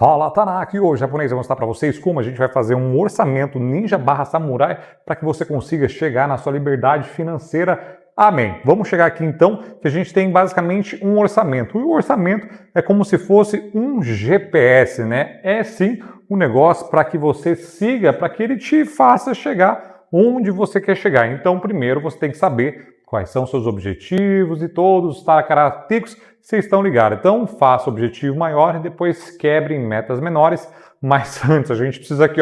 Fala, Tanaka! E hoje, japonês, eu vou mostrar para vocês como a gente vai fazer um orçamento ninja barra samurai para que você consiga chegar na sua liberdade financeira. Amém! Vamos chegar aqui então, que a gente tem basicamente um orçamento. E o orçamento é como se fosse um GPS, né? É sim um negócio para que você siga, para que ele te faça chegar onde você quer chegar. Então, primeiro você tem que saber quais são seus objetivos e todos os característicos, vocês estão ligados. Então, faça o objetivo maior e depois quebre em metas menores. Mas antes, a gente precisa aqui,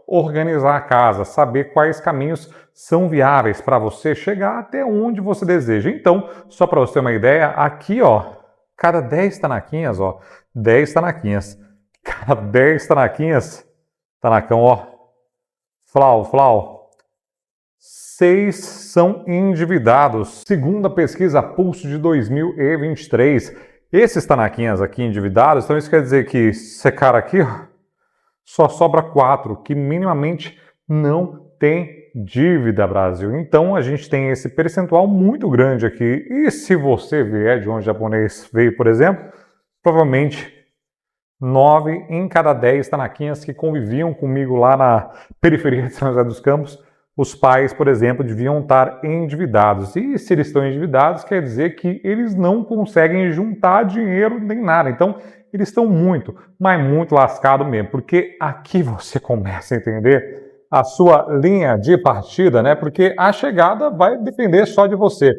organizar a casa, saber quais caminhos são viáveis para você chegar até onde você deseja. Então, só para você ter uma ideia, aqui, cada 10 tanaquinhas, 10 tanaquinhas. Cada 10 tanaquinhas, tanacão, flau, 6 são endividados, segundo a pesquisa Pulso de 2023. Esses tanaquinhas aqui endividados, então isso quer dizer que esse cara aqui só sobra 4, que minimamente não tem dívida, Brasil. Então a gente tem esse percentual muito grande aqui. E se você vier de onde o japonês veio, por exemplo, provavelmente 9 em cada 10 tanaquinhas que conviviam comigo lá na periferia de São José dos Campos, os pais, por exemplo, deviam estar endividados. E se eles estão endividados, quer dizer que eles não conseguem juntar dinheiro nem nada. Então, eles estão muito, mas muito lascados mesmo. Porque aqui você começa a entender a sua linha de partida, né? Porque a chegada vai depender só de você.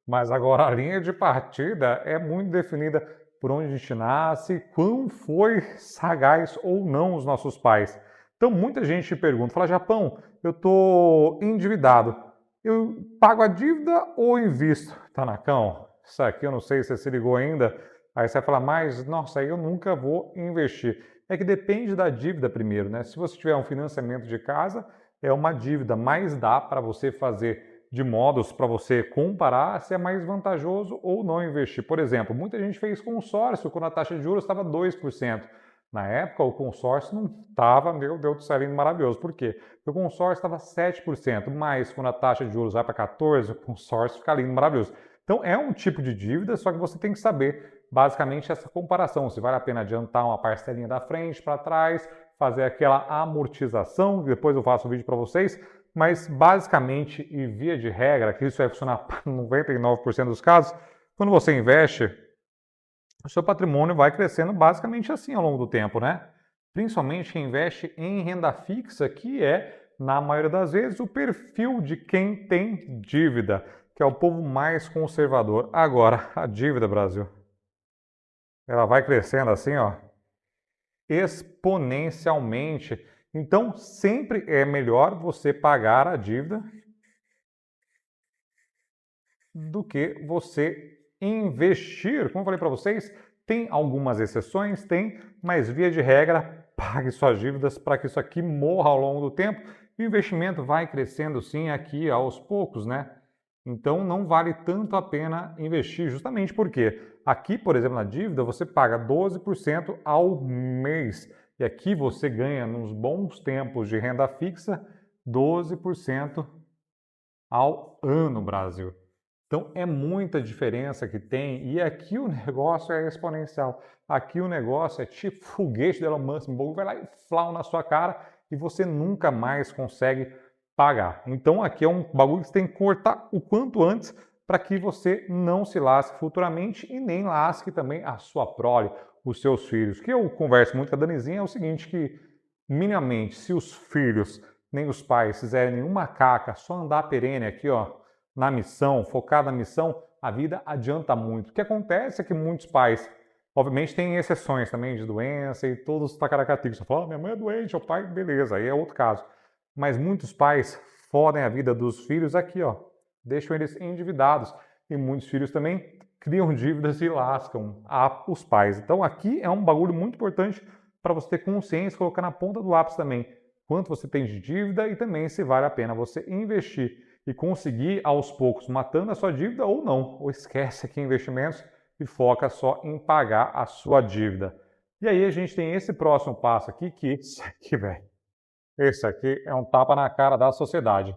Mas agora a linha de partida é muito definida por onde a gente nasce, quão foi sagaz ou não os nossos pais. Então muita gente pergunta, fala, Japão, eu estou endividado, eu pago a dívida ou invisto? Tanacão, isso aqui eu não sei se você se ligou ainda, aí você vai falar, mas nossa, aí eu nunca vou investir. É que depende da dívida primeiro, né? Se você tiver um financiamento de casa, é uma dívida, mas dá para você fazer de modos para você comparar se é mais vantajoso ou não investir. Por exemplo, muita gente fez consórcio quando a taxa de juros estava 2%. Na época, o consórcio não estava, meu Deus do céu, lindo, maravilhoso. Por quê? Porque o consórcio estava 7%, mas quando a taxa de juros vai para 14%, o consórcio fica lindo, maravilhoso. Então, é um tipo de dívida, só que você tem que saber, basicamente, essa comparação. Se vale a pena adiantar uma parcelinha da frente para trás, fazer aquela amortização, depois eu faço um vídeo para vocês, mas basicamente e via de regra, que isso vai funcionar para 99% dos casos, quando você investe, o seu patrimônio vai crescendo basicamente assim ao longo do tempo, né? Principalmente quem investe em renda fixa, que é, na maioria das vezes, o perfil de quem tem dívida, que é o povo mais conservador. Agora, a dívida, Brasil, ela vai crescendo assim, exponencialmente. Então, sempre é melhor você pagar a dívida do que você investir. Como eu falei para vocês, tem algumas exceções, tem, mas via de regra, pague suas dívidas para que isso aqui morra ao longo do tempo. E o investimento vai crescendo sim aqui aos poucos, né? Então não vale tanto a pena investir, justamente porque aqui, por exemplo, na dívida, você paga 12% ao mês. E aqui você ganha, nos bons tempos de renda fixa, 12% ao ano, Brasil. Então é muita diferença que tem e aqui o negócio é exponencial. Aqui o negócio é tipo foguete do Elon Musk, vai lá e flau na sua cara e você nunca mais consegue pagar. Então aqui é um bagulho que você tem que cortar o quanto antes para que você não se lasque futuramente e nem lasque também a sua prole, os seus filhos. O que eu converso muito com a Danizinha é o seguinte, que minimamente se os filhos nem os pais fizerem nenhuma caca, só andar perene aqui, na missão, focado na missão, a vida adianta muito. O que acontece é que muitos pais, obviamente tem exceções também de doença e todos os tacaracaticos. Você fala, minha mãe é doente, o pai, beleza, aí é outro caso. Mas muitos pais fodem a vida dos filhos aqui, deixam eles endividados. E muitos filhos também criam dívidas e lascam os pais. Então aqui é um bagulho muito importante para você ter consciência, colocar na ponta do lápis também quanto você tem de dívida e também se vale a pena você investir e conseguir aos poucos matando a sua dívida ou não, ou esquece aqui investimentos e foca só em pagar a sua dívida. E aí a gente tem esse próximo passo aqui, que esse aqui, velho, esse aqui é um tapa na cara da sociedade.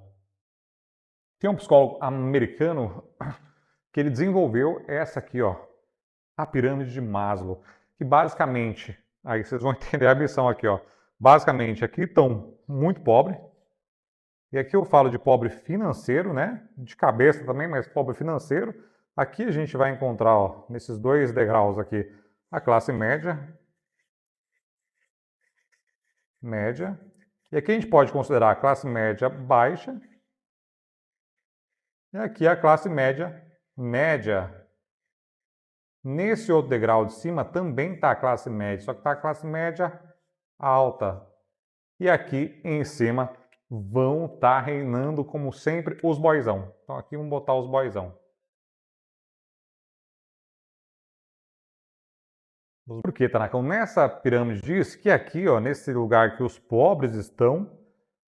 Tem um psicólogo americano que ele desenvolveu essa aqui, a pirâmide de Maslow, que basicamente Aí vocês vão entender a missão aqui, ó. Basicamente, aqui estão muito pobres. E aqui eu falo de pobre financeiro, né? De cabeça também, mas pobre financeiro. Aqui a gente vai encontrar, ó, nesses dois degraus aqui, a classe média, média. E aqui a gente pode considerar a classe média baixa. E aqui a classe média média. Nesse outro degrau de cima também está a classe média, só que está a classe média alta. E aqui em cima vão estar reinando, como sempre, os boizão. Então aqui vamos botar os boizão. Por que, Tanaka? Nessa pirâmide diz que aqui, ó, nesse lugar que os pobres estão,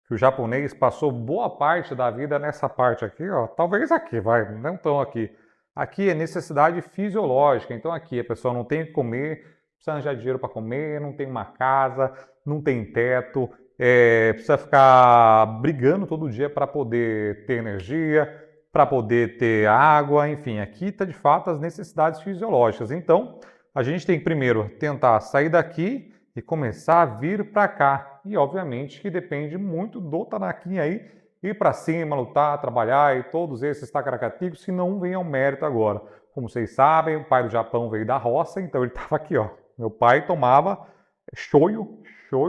que o japonês passou boa parte da vida nessa parte aqui, ó, talvez aqui, vai, não tão aqui. Aqui é necessidade fisiológica, então aqui a pessoa não tem o que comer, precisa arranjar dinheiro para comer, não tem uma casa, não tem teto, precisa ficar brigando todo dia para poder ter energia, para poder ter água, enfim, aqui está de fato as necessidades fisiológicas. Então, a gente tem que primeiro tentar sair daqui e começar a vir para cá. E obviamente que depende muito do Tanaquinha aí ir para cima, lutar, trabalhar e todos esses tacaracaticos que não vêm ao mérito agora. Como vocês sabem, o pai do Japão veio da roça, então ele estava aqui, ó. Meu pai tomava shoyu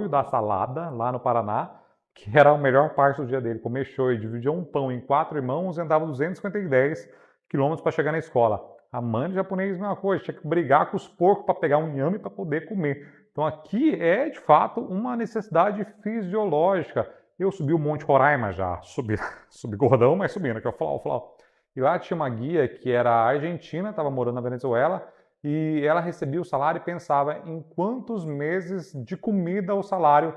da salada lá no Paraná, que era a melhor parte do dia dele, comer shoyu. Dividia um pão em 4 irmãos e andava 210 quilômetros para chegar na escola. A mãe do japonês, mesma coisa, tinha que brigar com os porcos para pegar um inhame para poder comer. Então aqui é, de fato, uma necessidade fisiológica. Eu subi o Monte Roraima já, subi gordão, mas subindo, aqui, ó, flau. E lá tinha uma guia que era argentina, estava morando na Venezuela, e ela recebia o salário e pensava em quantos meses de comida o salário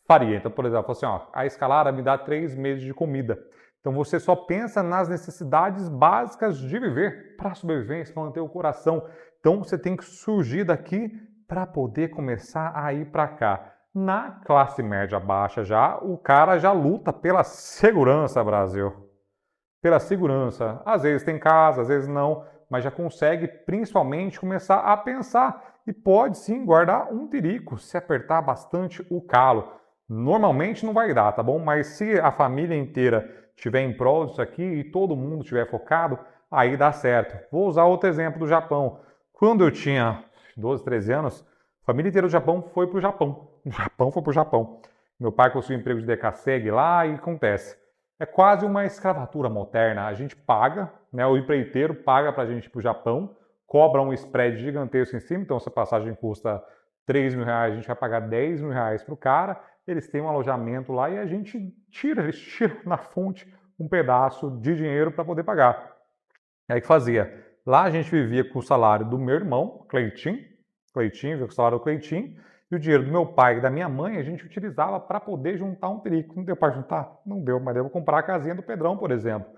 faria. Então, por exemplo, assim, ó, a escalada me dá 3 meses de comida. Então você só pensa nas necessidades básicas de viver para a sobrevivência, para manter o coração. Então você tem que surgir daqui para poder começar a ir para cá. Na classe média baixa já, o cara já luta pela segurança, Brasil. Pela segurança. Às vezes tem casa, às vezes não, mas já consegue principalmente começar a pensar e pode sim guardar um tirico se apertar bastante o calo. Normalmente não vai dar, tá bom? Mas se a família inteira estiver em prol disso aqui e todo mundo estiver focado, aí dá certo. Vou usar outro exemplo do Japão. Quando eu tinha 12, 13 anos, a família inteira do Japão foi para o Japão. O Japão foi para o Japão. Meu pai conseguiu um emprego de decassegue lá e acontece. É quase uma escravatura moderna. A gente paga, né, o empreiteiro paga para a gente ir para o Japão, cobra um spread gigantesco em cima, então se a passagem custa 3 mil reais, a gente vai pagar 10 mil reais para o cara, eles têm um alojamento lá e a gente eles tiram na fonte um pedaço de dinheiro para poder pagar. E aí que fazia? Lá a gente vivia com o salário do meu irmão, Cleitinho, vivia com o salário do Cleitinho, e o dinheiro do meu pai e da minha mãe a gente utilizava para poder juntar um trico. Não deu para juntar? Não deu, mas deu para comprar a casinha do Pedrão, por exemplo.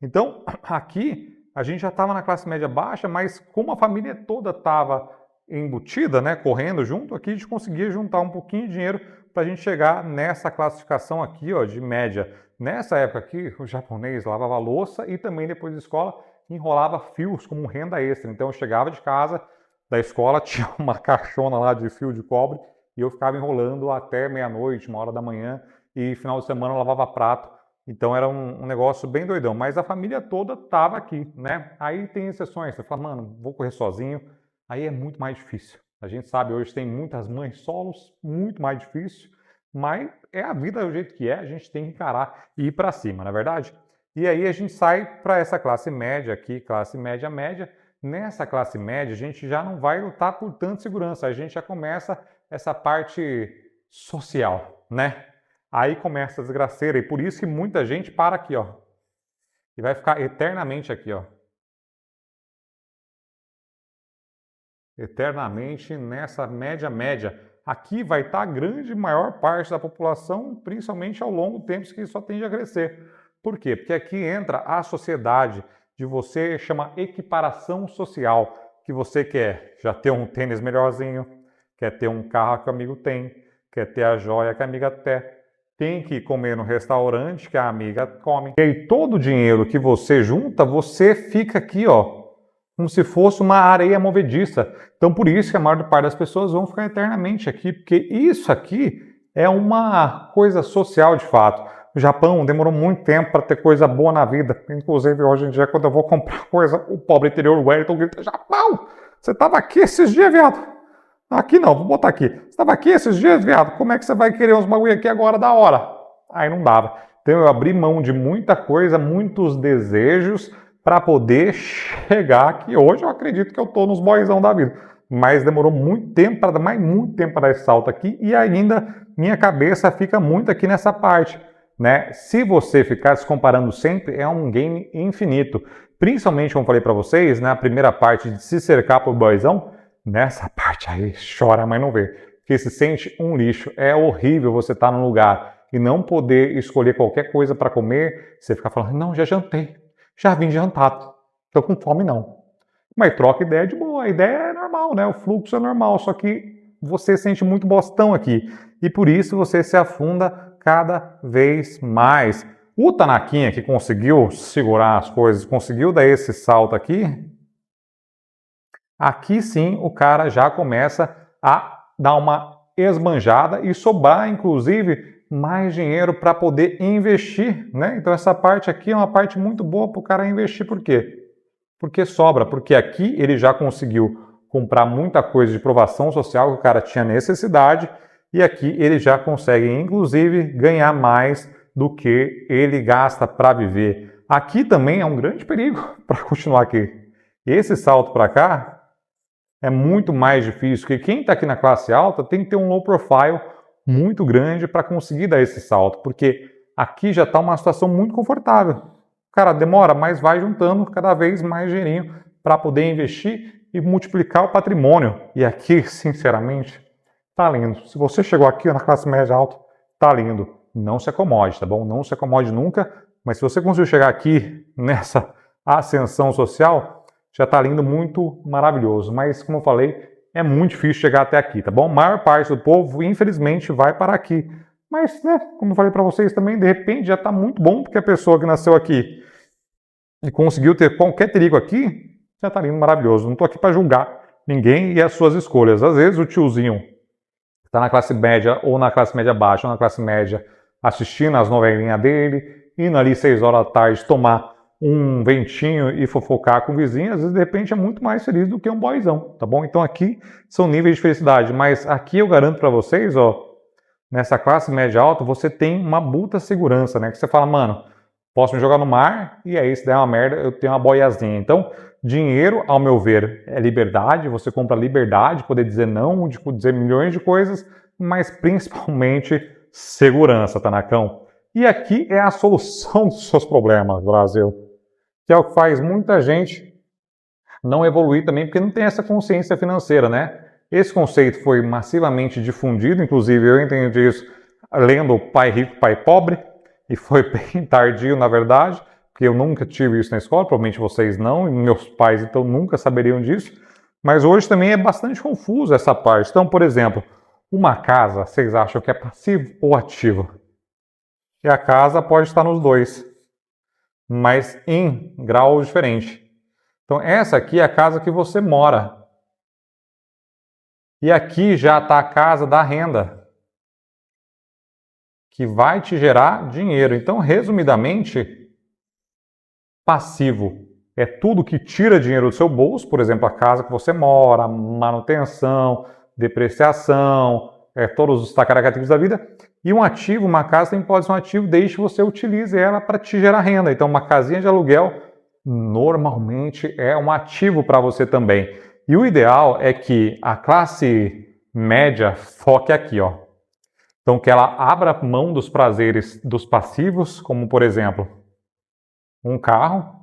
Então, aqui a gente já estava na classe média baixa, mas como a família toda estava embutida, né, correndo junto, aqui a gente conseguia juntar um pouquinho de dinheiro para a gente chegar nessa classificação aqui, ó, de média. Nessa época aqui, o japonês lavava louça e também depois da escola enrolava fios como renda extra. Então eu chegava de casa, da escola, tinha uma caixona lá de fio de cobre e eu ficava enrolando até meia-noite, 1 hora da manhã, e final de semana eu lavava prato. Então era um negócio bem doidão, mas a família toda estava aqui, né? Aí tem exceções, você fala, mano, vou correr sozinho, aí é muito mais difícil. A gente sabe, hoje tem muitas mães solos, muito mais difícil, mas é a vida do jeito que é, a gente tem que encarar e ir para cima, não é verdade? E aí a gente sai para essa classe média aqui, classe média média. Nessa classe média, a gente já não vai lutar por tanta segurança, a gente já começa essa parte social, né? Aí começa a desgraceira, e por isso que muita gente para aqui, ó. E vai ficar eternamente aqui, ó. Eternamente nessa média. Aqui vai estar a grande maior parte da população, principalmente ao longo do tempo, que só tende a crescer. Por quê? Porque aqui entra a sociedade de você, chama equiparação social, que você quer já ter um tênis melhorzinho, quer ter um carro que o amigo tem, quer ter a joia que a amiga tem que comer no restaurante que a amiga come. E aí todo o dinheiro que você junta, você fica aqui, ó, como se fosse uma areia movediça. Então, por isso que a maior parte das pessoas vão ficar eternamente aqui, porque isso aqui é uma coisa social de fato. O Japão demorou muito tempo para ter coisa boa na vida. Inclusive, hoje em dia, quando eu vou comprar coisa, o pobre interior, o Wellington, grita: Japão, você estava aqui esses dias, viado? Aqui não, vou botar aqui. Você estava aqui esses dias, viado? Como é que você vai querer uns bagulho aqui agora da hora? Aí não dava. Então eu abri mão de muita coisa, muitos desejos, para poder chegar aqui. Hoje eu acredito que eu estou nos boyzão da vida. Mas demorou muito tempo para dar esse salto aqui, e ainda minha cabeça fica muito aqui nessa parte, né? Se você ficar se comparando sempre, é um game infinito. Principalmente, como falei para vocês, na primeira parte de se cercar por boyzão, nessa parte aí chora, mas não vê. Porque se sente um lixo. É horrível você estar num lugar e não poder escolher qualquer coisa para comer, você ficar falando: não, já jantei, já vim jantado, tô com fome não. Mas troca ideia de boa, a ideia é normal, né? O fluxo é normal, só que você sente muito bostão aqui. E por isso você se afunda cada vez mais. O Tanaquinha, que conseguiu segurar as coisas, conseguiu dar esse salto aqui sim o cara já começa a dar uma esbanjada e sobrar, inclusive, mais dinheiro para poder investir, né? Então essa parte aqui é uma parte muito boa para o cara investir. Por quê? Porque sobra, porque aqui ele já conseguiu comprar muita coisa de provação social que o cara tinha necessidade, e aqui ele já consegue, inclusive, ganhar mais do que ele gasta para viver. Aqui também é um grande perigo para continuar aqui. Esse salto para cá é muito mais difícil, porque quem está aqui na classe alta tem que ter um low profile muito grande para conseguir dar esse salto, porque aqui já está uma situação muito confortável. O cara demora, mas vai juntando cada vez mais dinheirinho para poder investir e multiplicar o patrimônio. E aqui, sinceramente, tá lindo. Se você chegou aqui na classe média alta, tá lindo. Não se acomode, tá bom? Não se acomode nunca, mas se você conseguiu chegar aqui nessa ascensão social, já tá lindo, muito maravilhoso. Mas, como eu falei, é muito difícil chegar até aqui, tá bom? A maior parte do povo, infelizmente, vai para aqui. Mas, né, como eu falei para vocês também, de repente já está muito bom, porque a pessoa que nasceu aqui e conseguiu ter qualquer trigo aqui, já está lindo, maravilhoso. Não estou aqui para julgar ninguém e as suas escolhas. Às vezes o tiozinho está na classe média, ou na classe média baixa, ou na classe média, assistindo as novelinhas dele, indo ali 6 horas da tarde tomar um ventinho e fofocar com o vizinho, às vezes de repente é muito mais feliz do que um boyzão, tá bom? Então aqui são níveis de felicidade, mas aqui eu garanto para vocês, ó, nessa classe média alta, você tem uma puta segurança, né? Que você fala: mano, posso me jogar no mar e aí se der uma merda, eu tenho uma boiazinha. Então, dinheiro, ao meu ver, é liberdade, você compra liberdade, poder dizer não, de dizer milhões de coisas, mas principalmente segurança, Tanacão. E aqui é a solução dos seus problemas, Brasil. Que é o que faz muita gente não evoluir também, porque não tem essa consciência financeira, né? Esse conceito foi massivamente difundido, inclusive eu entendi isso lendo Pai Rico, Pai Pobre, e foi bem tardio, na verdade, porque eu nunca tive isso na escola, provavelmente vocês não, e meus pais então nunca saberiam disso, mas hoje também é bastante confuso essa parte. Então, por exemplo, uma casa, vocês acham que é passivo ou ativo? E a casa pode estar nos dois, mas em graus diferentes. Então, essa aqui é a casa que você mora. E aqui já está a casa da renda, que vai te gerar dinheiro. Então, resumidamente, passivo é tudo que tira dinheiro do seu bolso, por exemplo, a casa que você mora, manutenção, depreciação, todos os tacaracativos da vida. E um ativo, uma casa também pode ser um ativo desde que você utilize ela para te gerar renda. Então, uma casinha de aluguel normalmente é um ativo para você também. E o ideal é que a classe média foque aqui, ó. Então, que ela abra mão dos prazeres dos passivos, como, por exemplo, um carro.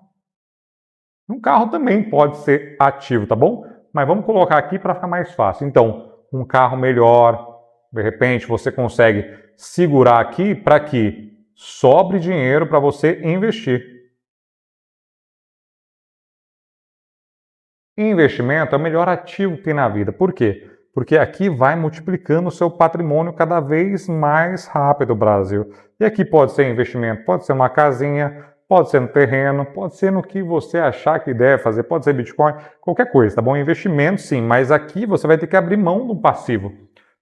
Um carro também pode ser ativo, tá bom? Mas vamos colocar aqui para ficar mais fácil. Então, um carro melhor, de repente você consegue segurar aqui para que sobre dinheiro para você investir. Investimento é o melhor ativo que tem na vida. Por quê? Porque aqui vai multiplicando o seu patrimônio cada vez mais rápido, Brasil. E aqui pode ser investimento, pode ser uma casinha, pode ser no terreno, pode ser no que você achar que deve fazer, pode ser Bitcoin, qualquer coisa, tá bom? Investimento sim, mas aqui você vai ter que abrir mão do passivo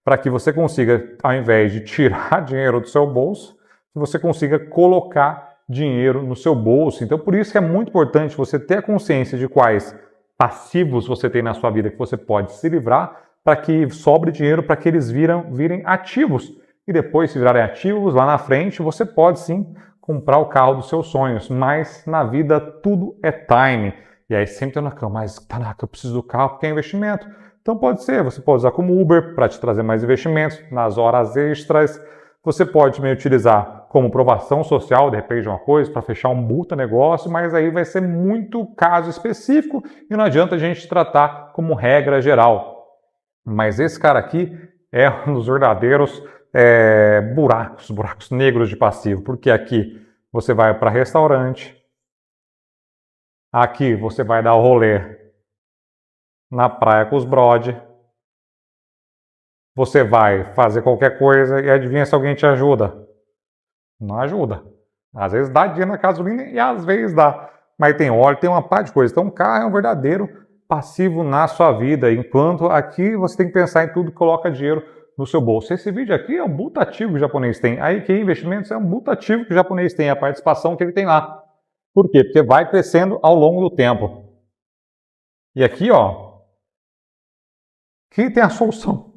para que você consiga, ao invés de tirar dinheiro do seu bolso, você consiga colocar dinheiro no seu bolso. Então, por isso que é muito importante você ter a consciência de quais passivos você tem na sua vida que você pode se livrar para que sobre dinheiro, para que eles virem ativos. E depois, se virarem ativos, lá na frente, você pode sim comprar o carro dos seus sonhos. Mas na vida tudo é time. E aí sempre tem na cama, mas caraca, eu preciso do carro porque é investimento. Então pode ser, você pode usar como Uber para te trazer mais investimentos nas horas extras. Você pode também utilizar como provação social, de repente, uma coisa, para fechar um puta negócio, mas aí vai ser muito caso específico e não adianta a gente tratar como regra geral. Mas esse cara aqui é um dos verdadeiros buracos negros de passivo, porque aqui você vai para restaurante, aqui você vai dar o rolê na praia com os brode, você vai fazer qualquer coisa e adivinha se alguém te ajuda? Não ajuda. Às vezes dá dinheiro na gasolina e às vezes dá. Mas tem óleo, tem uma par de coisa. Então o carro é um verdadeiro passivo na sua vida, enquanto aqui você tem que pensar em tudo que coloca dinheiro no seu bolso. Esse vídeo aqui é um butativo que o japonês tem. A IKEA Investimentos é um butativo que o japonês tem, a participação que ele tem lá. Por quê? Porque vai crescendo ao longo do tempo. E aqui, ó, aqui tem a solução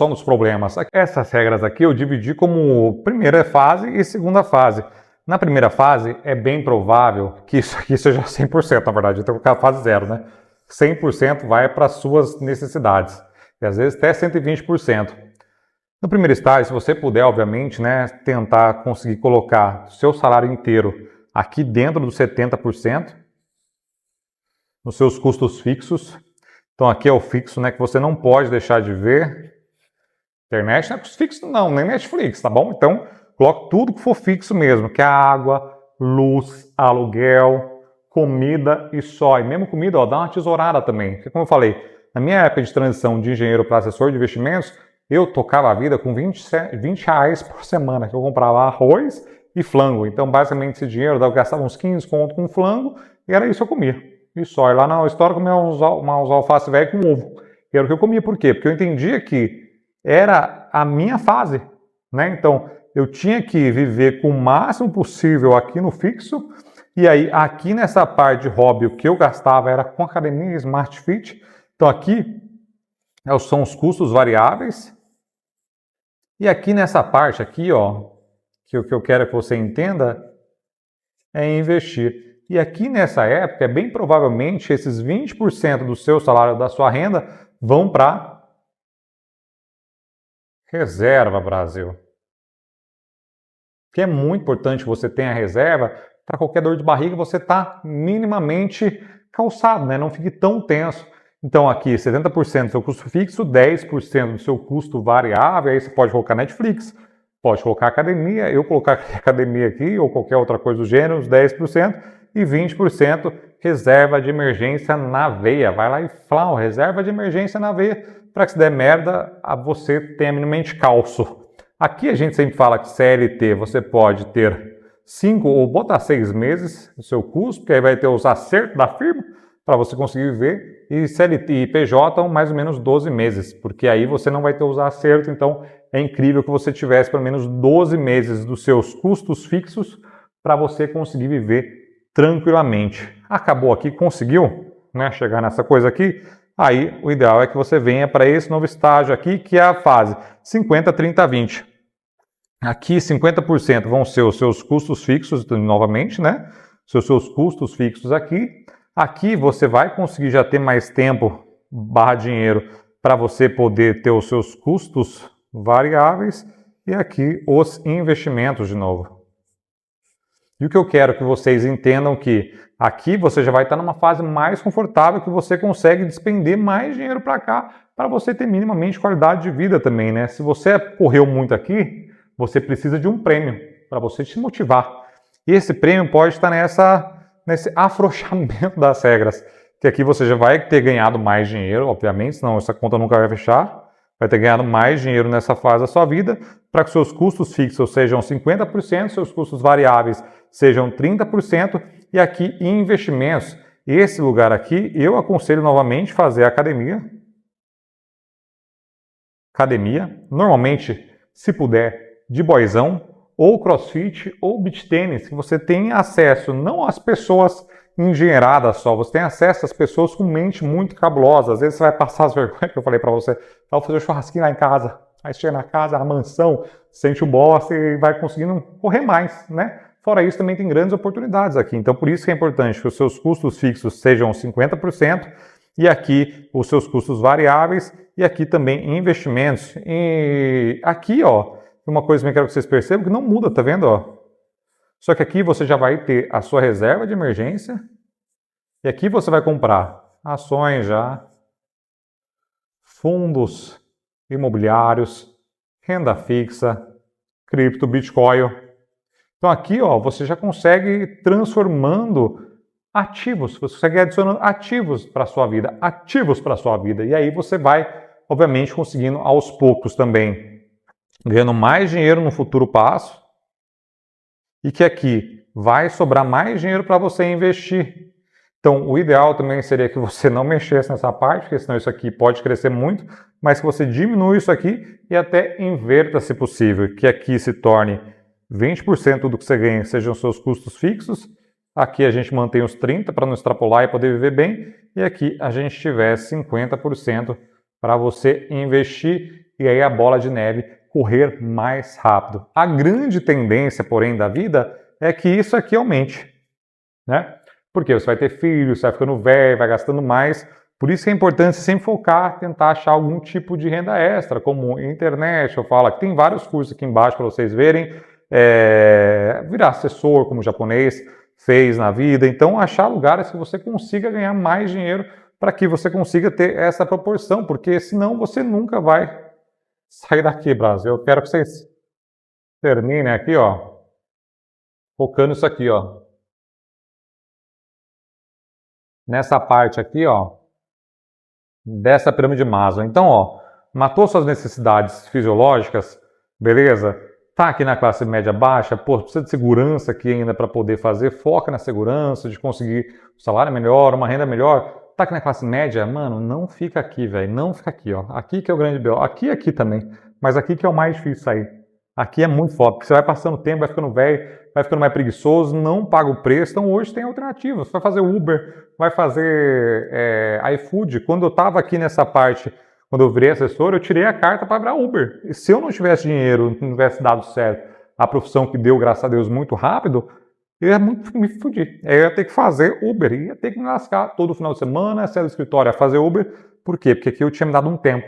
dos problemas. Essas regras aqui eu dividi como primeira fase e segunda fase. Na primeira fase, é bem provável que isso aqui seja 100%, na verdade, eu tenho que colocar a fase 0, né? 100% vai para as suas necessidades, e às vezes até 120%. No primeiro estágio, se você puder, obviamente, né, tentar conseguir colocar o seu salário inteiro aqui dentro dos 70%, nos seus custos fixos. Então aqui é o fixo, né, que você não pode deixar de ver. Internet não é fixo não, nem Netflix, tá bom? Então, coloque tudo que for fixo mesmo, que é água, luz, aluguel, comida e só. E mesmo comida, ó, dá uma tesourada também. Porque, como eu falei, na minha época de transição de engenheiro para assessor de investimentos, eu tocava a vida com 20 reais por semana, que eu comprava arroz e flango. Então, basicamente, esse dinheiro eu gastava uns 15 conto com flango e era isso que eu comia. E só. E lá na história eu comia uns alface velho com ovo. E era o que eu comia. Por quê? Porque eu entendia que era a minha fase, né? Então, eu tinha que viver com o máximo possível aqui no fixo, e aí aqui nessa parte de hobby, o que eu gastava era com academia e Smart Fit. Então aqui são os custos variáveis, e aqui nessa parte aqui, ó, que o que eu quero que você entenda é investir. E aqui nessa época, bem provavelmente, esses 20% do seu salário, da sua renda, vão para reserva, Brasil. Que é muito importante que você tenha reserva para qualquer dor de barriga você tá minimamente calçado, né? Não fique tão tenso. Então aqui 70% do seu custo fixo, 10% do seu custo variável, aí você pode colocar Netflix, pode colocar academia, eu colocar academia aqui ou qualquer outra coisa do gênero, os 10% e 20% reserva de emergência na veia. Vai lá e fala, reserva de emergência na veia, para que se der merda, você tenha minimamente calço. Aqui a gente sempre fala que CLT você pode ter 5 ou botar 6 meses do seu custo, porque aí vai ter os acertos da firma para você conseguir viver, e CLT e PJ mais ou menos 12 meses, porque aí você não vai ter os acertos, então é incrível que você tivesse pelo menos 12 meses dos seus custos fixos para você conseguir viver tranquilamente. Acabou aqui, conseguiu, né, chegar nessa coisa aqui? Aí o ideal é que você venha para esse novo estágio aqui, que é a fase 50, 30, 20. Aqui 50% vão ser os seus custos fixos, novamente, né? Seus custos fixos aqui. Aqui você vai conseguir já ter mais tempo, dinheiro, para você poder ter os seus custos variáveis. E aqui os investimentos de novo. E o que eu quero que vocês entendam que aqui você já vai estar numa fase mais confortável, que você consegue despender mais dinheiro para cá, para você ter minimamente qualidade de vida também, né? Se você correu muito aqui, você precisa de um prêmio para você te motivar. E esse prêmio pode estar nesse afrouxamento das regras, que aqui você já vai ter ganhado mais dinheiro, obviamente, senão essa conta nunca vai fechar. Vai ter ganhado mais dinheiro nessa fase da sua vida, para que seus custos fixos sejam 50%, seus custos variáveis sejam 30%, e aqui em investimentos, esse lugar aqui, eu aconselho novamente fazer academia, normalmente, se puder, de boyzão, ou crossfit, ou beach tênis, que você tem acesso não às pessoas engenheiradas só, você tem acesso às pessoas com mente muito cabulosa. Às vezes você vai passar as vergonhas que eu falei para você, vai fazer um churrasquinho lá em casa, aí chega na casa, a mansão, sente o bosta e vai conseguindo correr mais, né? Fora isso, também tem grandes oportunidades aqui. Então, por isso que é importante que os seus custos fixos sejam 50%, e aqui os seus custos variáveis, e aqui também investimentos. E aqui, ó, uma coisa que eu quero que vocês percebam que não muda, tá vendo, ó? Só que aqui você já vai ter a sua reserva de emergência, e aqui você vai comprar ações já, fundos imobiliários, renda fixa, cripto, Bitcoin. Então aqui, ó, você já consegue transformando ativos, você consegue adicionando ativos para a sua vida, e aí você vai, obviamente, conseguindo aos poucos também, ganhando mais dinheiro no futuro passo, e que aqui vai sobrar mais dinheiro para você investir. Então, o ideal também seria que você não mexesse nessa parte, porque senão isso aqui pode crescer muito, mas que você diminua isso aqui e até inverta, se possível, que aqui se torne 20% do que você ganha sejam seus custos fixos, aqui a gente mantém os 30% para não extrapolar e poder viver bem, e aqui a gente tiver 50% para você investir, e aí a bola de neve correr mais rápido. A grande tendência, porém, da vida é que isso aqui aumente, né? Porque você vai ter filhos, você vai ficando velho, vai gastando mais. Por isso que é importante sempre focar, tentar achar algum tipo de renda extra, como internet. Eu falo que tem vários cursos aqui embaixo para vocês verem. Virar assessor, como o japonês fez na vida. Então, achar lugares que você consiga ganhar mais dinheiro para que você consiga ter essa proporção, porque senão você nunca vai sair daqui, Brasil. Eu quero que vocês terminem aqui, ó, focando isso aqui, ó. Nessa parte aqui, ó, dessa pirâmide de Maslow. Então, ó, matou suas necessidades fisiológicas, beleza? Tá aqui na classe média baixa, pô, precisa de segurança aqui ainda para poder fazer, foca na segurança, de conseguir um salário melhor, uma renda melhor. Tá aqui na classe média, mano, não fica aqui, velho, não fica aqui, ó. Aqui que é o grande B.O. Aqui também, mas aqui que é o mais difícil sair. Aqui é muito foda, porque você vai passando o tempo, vai ficando velho, vai ficando mais preguiçoso, não paga o preço. Então hoje tem alternativas. Você vai fazer Uber, vai fazer iFood. Quando eu estava aqui nessa parte, quando eu virei assessor, eu tirei a carta para virar Uber. E se eu não tivesse dinheiro, não tivesse dado certo a profissão que deu, graças a Deus, muito rápido, eu ia me fudir. Eu ia ter que fazer Uber, ia ter que me lascar todo final de semana, sair do escritório a fazer Uber. Por quê? Porque aqui eu tinha me dado um tempo.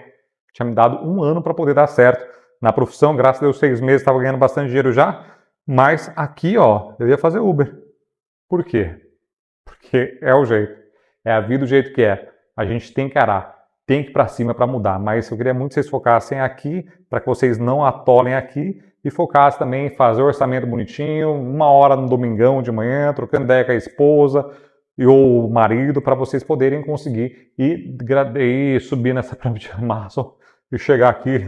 Tinha me dado um ano para poder dar certo na profissão. Graças a Deus, 6 meses, estava ganhando bastante dinheiro já. Mas aqui, ó, eu ia fazer Uber. Por quê? Porque é o jeito. É a vida do jeito que é. A gente tem que arar, tem que ir para cima para mudar. Mas eu queria muito que vocês focassem aqui, para que vocês não atolem aqui, e focassem também em fazer o orçamento bonitinho, 1 hora no domingão de manhã, trocando ideia com a esposa ou o marido, para vocês poderem conseguir ir subir nessa pirâmide de Maslow e chegar aqui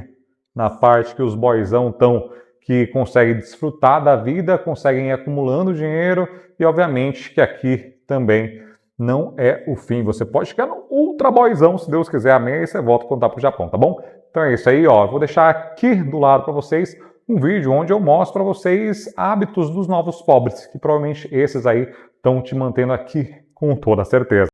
na parte que os boyzão estão, que conseguem desfrutar da vida, conseguem ir acumulando dinheiro, e obviamente que aqui também não é o fim. Você pode chegar no ultra boyzão, se Deus quiser, amém, e você volta a contar para o Japão, tá bom? Então é isso aí, ó. Eu vou deixar aqui do lado para vocês um vídeo onde eu mostro para vocês hábitos dos novos pobres, que provavelmente esses aí estão te mantendo aqui com toda certeza.